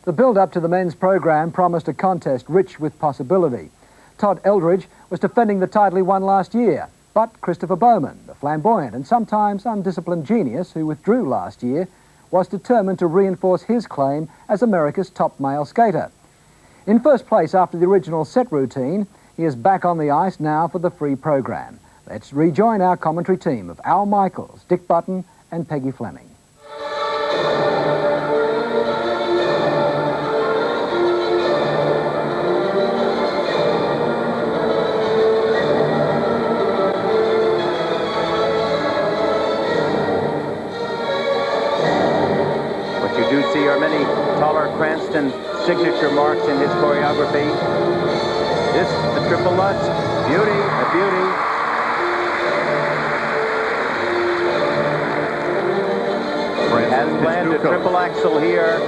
The build-up to the men's program promised a contest rich with possibility. Todd Eldredge was defending the title he won last year, but Christopher Bowman, the flamboyant and sometimes undisciplined genius who withdrew last year, was determined to reinforce his claim as America's top male skater. In first place after the original set routine, he is back on the ice now for the free program. Let's rejoin our commentary team of Al Michaels, Dick Button and Peggy Fleming. You do see are many taller Cranston signature marks in his choreography. This, the triple Lutz, beauty, a beauty. Has planned a triple axel here.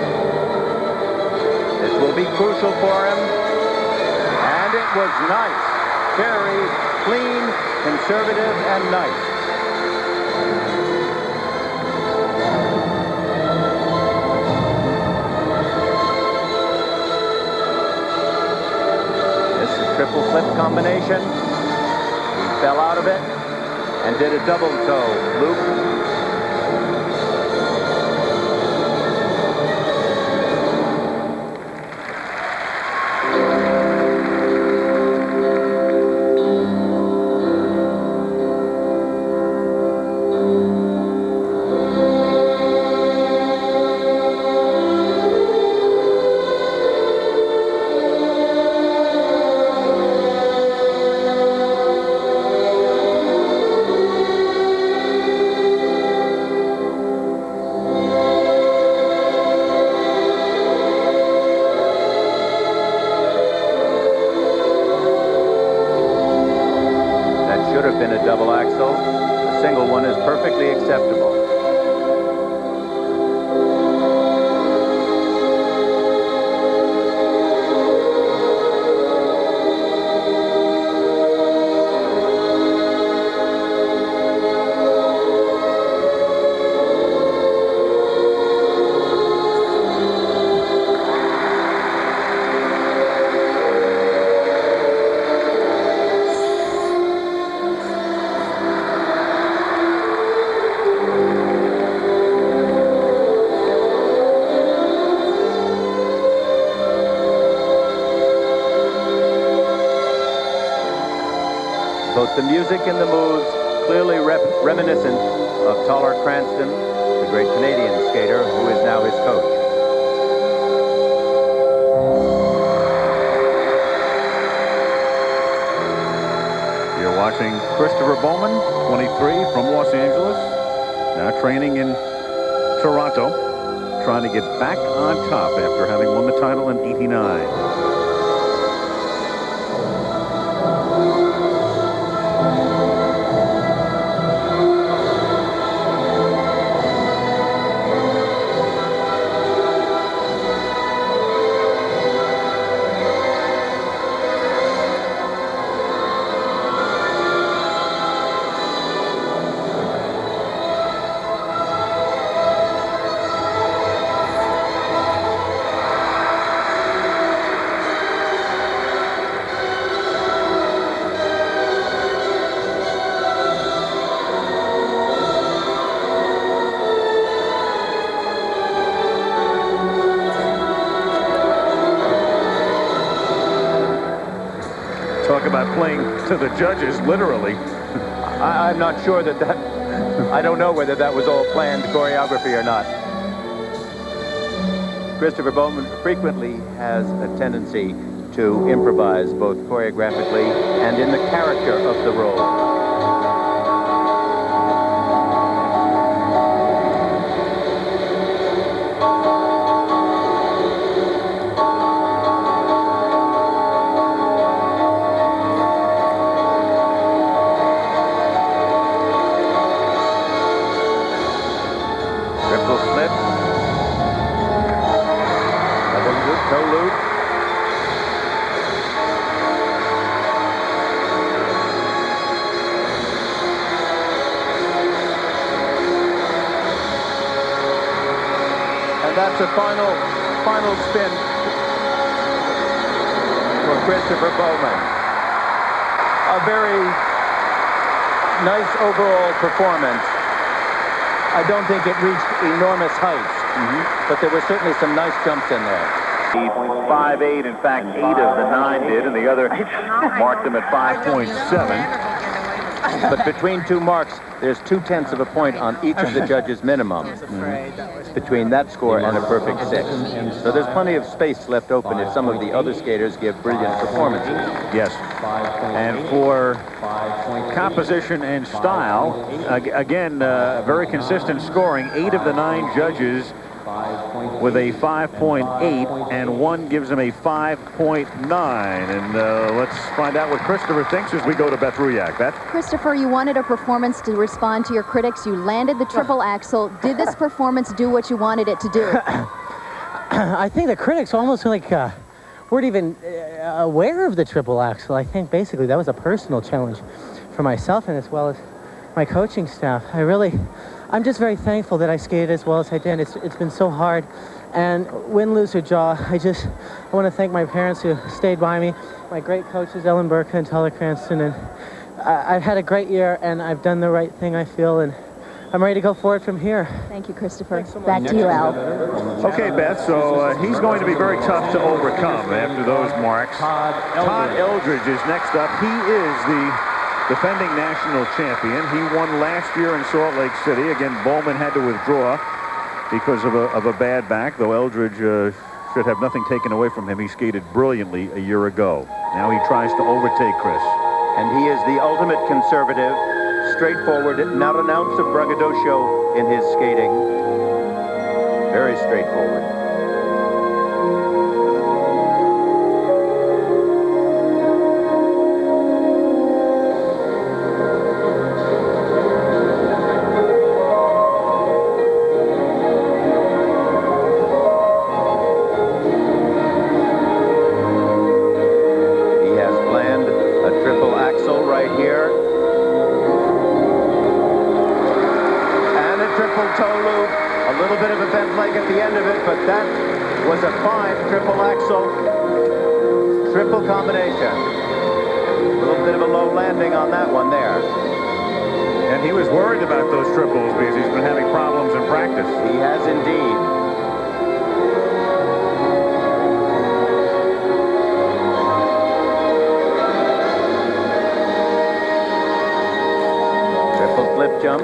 This will be crucial for him. And it was nice. Very clean, conservative, and nice. Triple flip combination. He fell out of it and did a double toe loop. Been a double axel. A single one is perfectly acceptable. Both the music and the moves clearly reminiscent of taller Cranston, the great Canadian skater who is now his coach. You're watching Christopher Bowman, 23, from Los Angeles, now training in Toronto, trying to get back on top after having won the title in '89. Talk about playing to the judges, literally. I'm not sure that I don't know whether that was all planned choreography or not. Christopher Bowman frequently has a tendency to improvise both choreographically and in the character of the role. That's a final final spin for Christopher Bowman. A very nice overall performance. I don't think it reached enormous heights, but there were certainly some nice jumps in there. 5.8, in fact, 8 of the 9 did, and the other marked them at 5.7. But between two marks, there's 0.2 of a point on each of the judges' minimums between that score and a perfect 6. So there's plenty of space left open if some of the other skaters give brilliant performances. Yes. And for composition and style, again, very consistent scoring. 8 of the 9 judges with a 5.8, and one gives him a 5.9. And let's find out what Christopher thinks as we go to Beth Ruyak. Beth? Christopher, you wanted a performance to respond to your critics. You landed the triple axel. Did this performance do what you wanted it to do? I think the critics almost like weren't even aware of the triple axel. I think basically that was a personal challenge for myself and as well as my coaching staff. I'm just very thankful that I skated as well as I did. It's been so hard, and win, lose, or draw, I want to thank my parents who stayed by me, my great coaches, Ellen Burke and Tyler Cranston, and I've had a great year, and I've done the right thing, I feel, and I'm ready to go forward from here. Thank you, Christopher. Back to you, Al. Okay, Beth, so he's going to be very tough to overcome after those marks. Todd Eldredge is next up. He is the defending national champion. He won last year in Salt Lake City. Again, Bowman had to withdraw because of a bad back, though Eldredge should have nothing taken away from him. He skated brilliantly a year ago. Now he tries to overtake Chris. And he is the ultimate conservative, straightforward, not an ounce of braggadocio in his skating. Very straightforward. Was a fine triple axel, triple combination. A little bit of a low landing on that one there. And he was worried about those triples because he's been having problems in practice. He has indeed. Triple flip jump.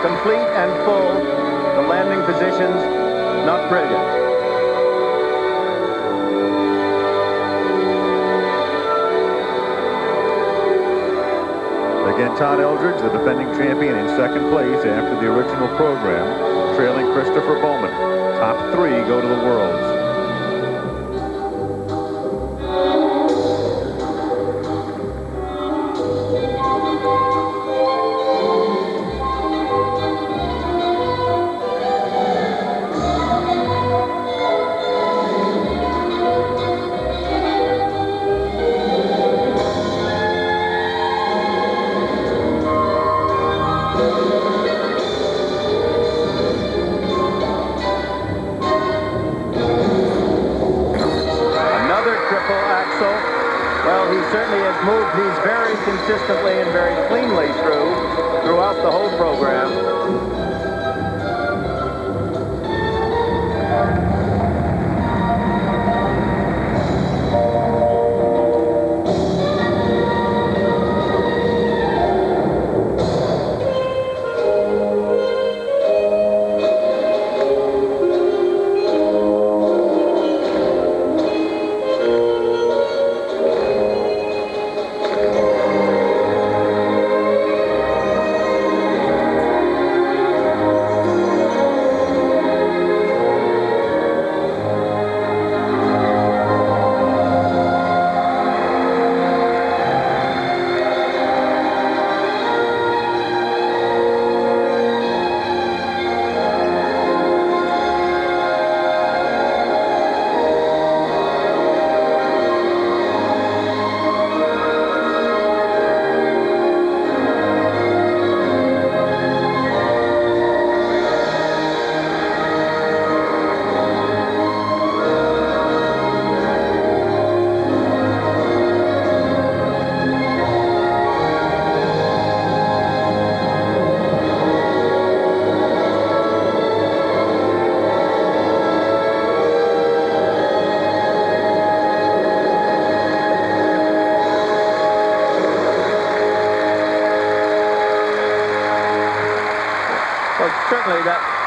Complete and full. The landing positions, not brilliant. Again, Todd Eldredge, the defending champion, in second place after the original program, trailing Christopher Bowman. Top 3 go to the Worlds. Moved these very consistently and very cleanly throughout the whole program.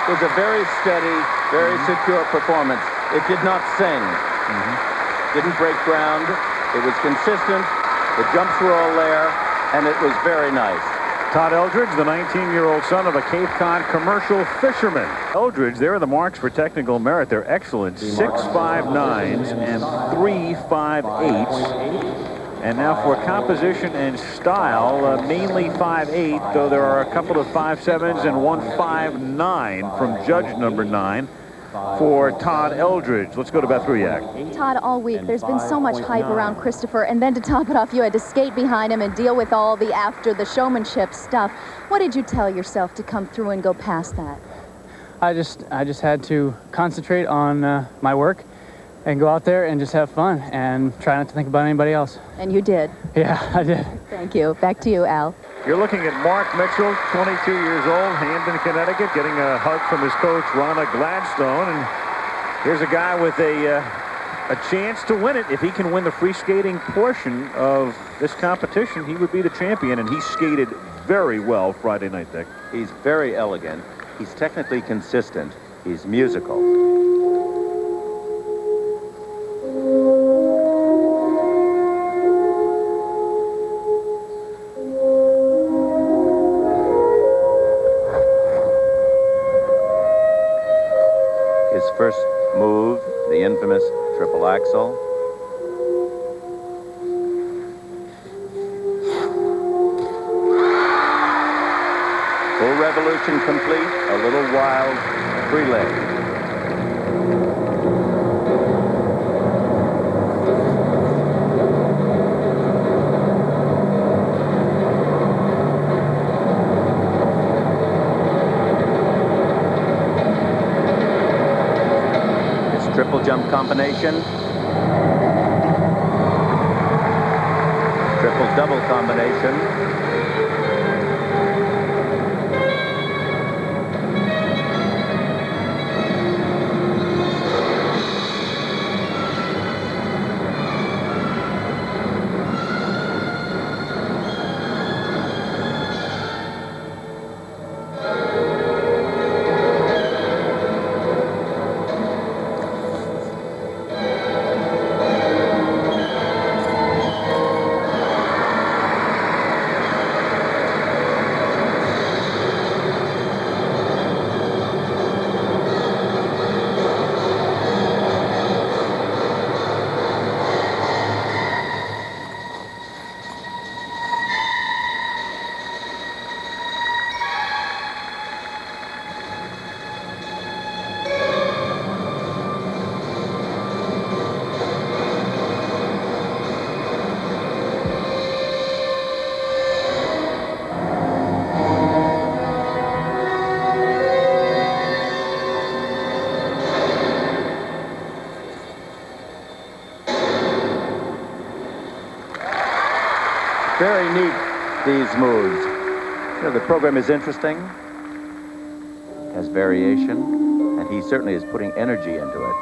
was a very steady, very secure performance. It did not sing. Didn't break ground. It was consistent. The jumps were all there, and it was very nice. Todd Eldredge, the 19-year-old son of a Cape Cod commercial fisherman. Eldredge, there are the marks for technical merit. They're excellent. 6.59s and 3.58s. And now for composition and style, mainly 5.8, though there are a couple of 5.7s and one 5.9 from judge number 9 for Todd Eldredge. Let's go to Beth Ruyak. Todd, all week there's been so much hype around Christopher, and then to top it off, you had to skate behind him and deal with all the after the showmanship stuff. What did you tell yourself to come through and go past that? I just had to concentrate on my work and go out there and just have fun and try not to think about anybody else. And you did. Yeah, I did. Thank you. Back to you, Al. You're looking at Mark Mitchell, 22 years old, Hamden, Connecticut, getting a hug from his coach, Ronna Gladstone. And here's a guy with a chance to win it. If he can win the free skating portion of this competition, he would be the champion. And he skated very well Friday night, Dick. He's very elegant. He's technically consistent. He's musical. First move, the infamous triple axel. Full revolution complete, a little wild free leg. Triple jump combination. Triple double combination. Very neat, these moves. You know, the program is interesting, has variation, and he certainly is putting energy into it.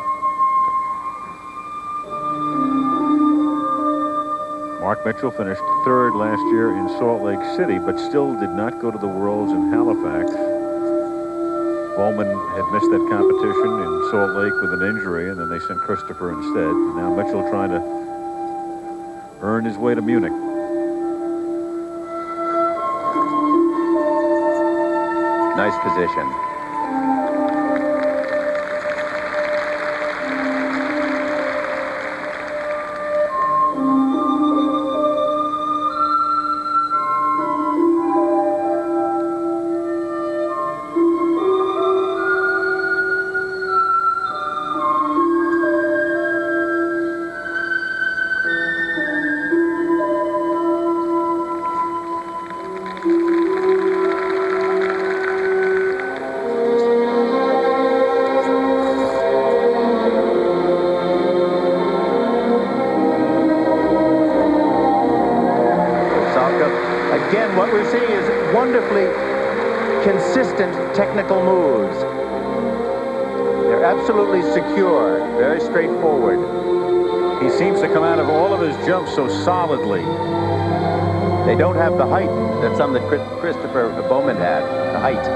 Mark Mitchell finished third last year in Salt Lake City, but still did not go to the Worlds in Halifax. Bowman had missed that competition in Salt Lake with an injury, and then they sent Christopher instead. And now Mitchell trying to earn his way to Munich. Nice position. Again, what we're seeing is wonderfully consistent technical moves. They're absolutely secure, very straightforward. He seems to come out of all of his jumps so solidly. They don't have the height that some that Christopher Bowman had, the height.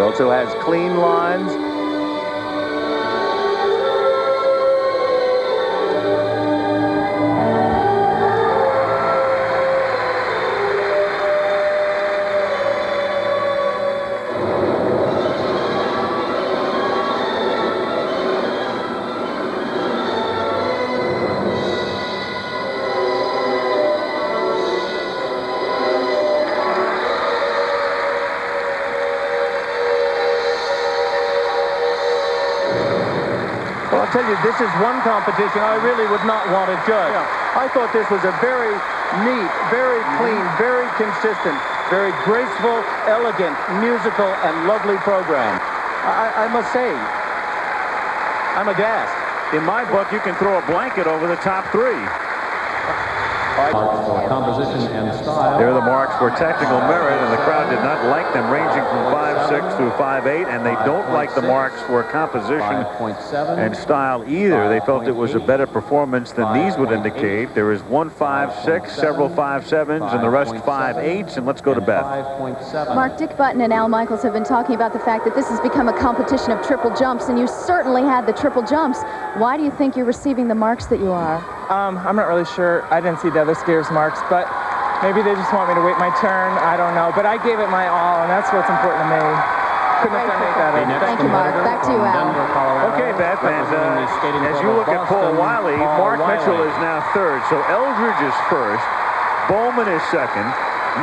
He also has clean lines. Well, I'll tell you, this is one competition I really would not want to judge. I thought this was a very neat, very clean, very consistent, very graceful, elegant, musical, and lovely program. I must say, I'm aghast. In my book, you can throw a blanket over the top three. Marks for composition and style. There are the marks for technical merit, and the crowd did not like them, ranging from 5.6 through 5.8, and they don't like the marks for composition and style either. They felt it was a better performance than these would indicate. There is 1 5.6, several 5.7s, and the rest 5.8s, and let's go to Beth. Mark, Dick Button and Al Michaels have been talking about the fact that this has become a competition of triple jumps, and you certainly had the triple jumps. Why do you think you're receiving the marks that you are? I'm not really sure. I didn't see the other skiers' marks, but maybe they just want me to wait my turn. I don't know. But I gave it my all, and that's what's important to me. Couldn't have done any better. Thank you, Mark. Back to you, Al. Okay, Beth, and as you look at Paul Wylie, Mark Mitchell is now third. So Eldredge is first, Bowman is second,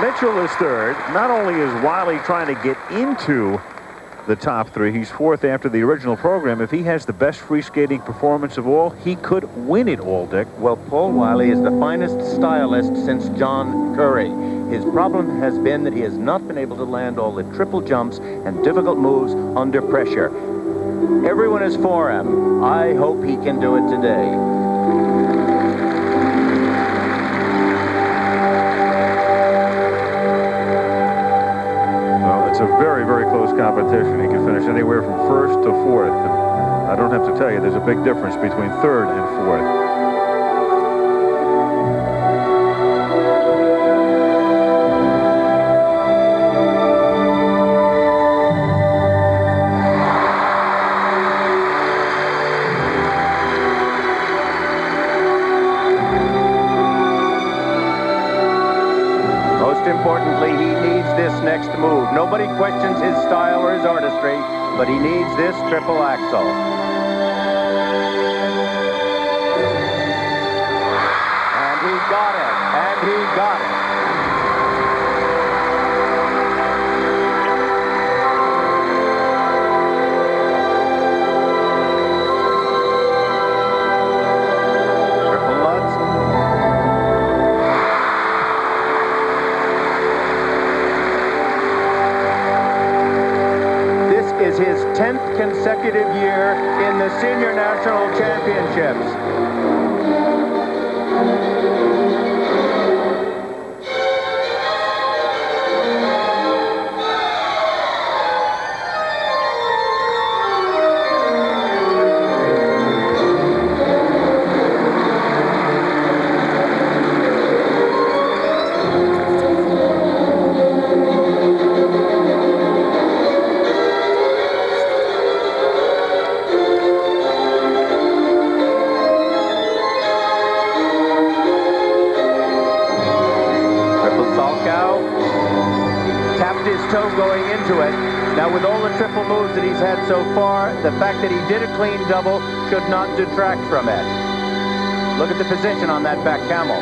Mitchell is third. Not only is Wylie trying to get into the top three, he's fourth after the original program. If he has the best free skating performance of all, he could win it all, Dick. Well, Paul Wylie is the finest stylist since John Curry. His problem has been that he has not been able to land all the triple jumps and difficult moves under pressure. Everyone is for him. I hope he can do it today. It's a very, very close competition. He can finish anywhere from first to fourth. And I don't have to tell you, there's a big difference between third and fourth. Importantly, he needs this next move. Nobody questions his style or his artistry, but he needs this triple axel. And he got it. And he got it. Triple Lutz. Is his 10th consecutive year in the Senior National Championships. Toe going into it. Now, with all the triple moves that he's had so far, the fact that he did a clean double should not detract from it. Look at the position on that back camel.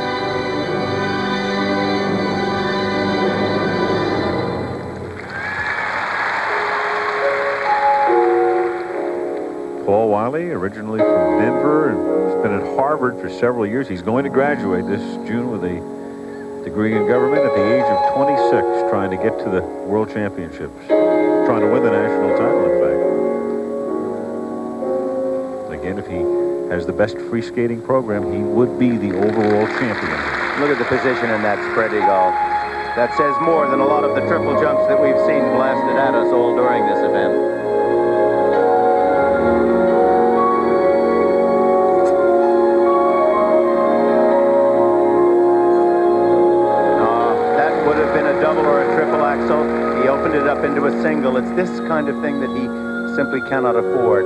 Paul Wylie, originally from Denver, and has been at Harvard for several years. He's going to graduate this June with a degree in government at the age of 26, trying to get to the World Championships, trying to win the national title, in fact. Again, if he has the best free skating program, he would be the overall champion. Look at the position in that spread eagle. That says more than a lot of the triple jumps that we've seen blasted at us all during this event. Double or a triple axel. He He opened it up into a single. It's this kind of thing that he simply cannot afford.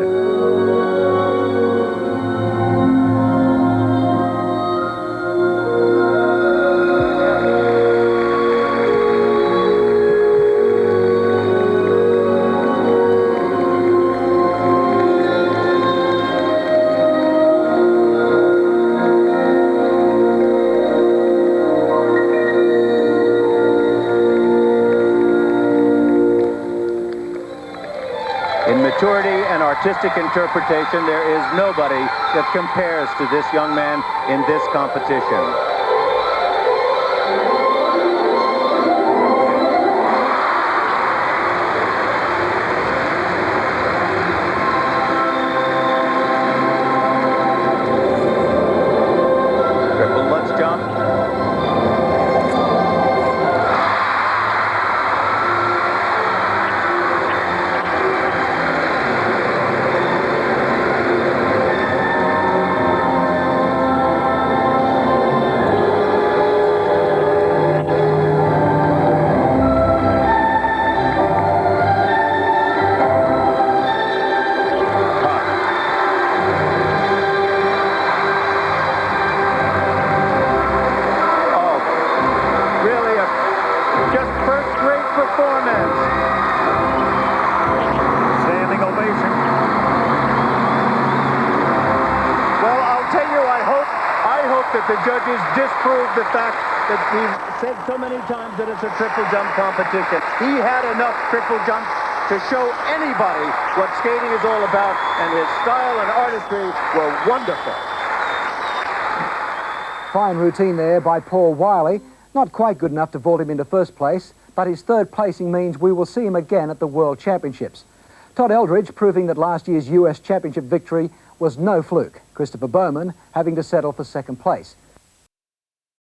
In maturity and artistic interpretation, there is nobody that compares to this young man in this competition. Triple let's jump. That the judges disprove the fact that we've said so many times that it's a triple jump competition. He had enough triple jumps to show anybody what skating is all about, and his style and artistry were wonderful. Fine routine there by Paul Wylie. Not quite good enough to vault him into first place, but his third placing means we will see him again at the World Championships. Todd Eldredge proving that last year's US Championship victory was no fluke. Christopher Bowman having to settle for second place.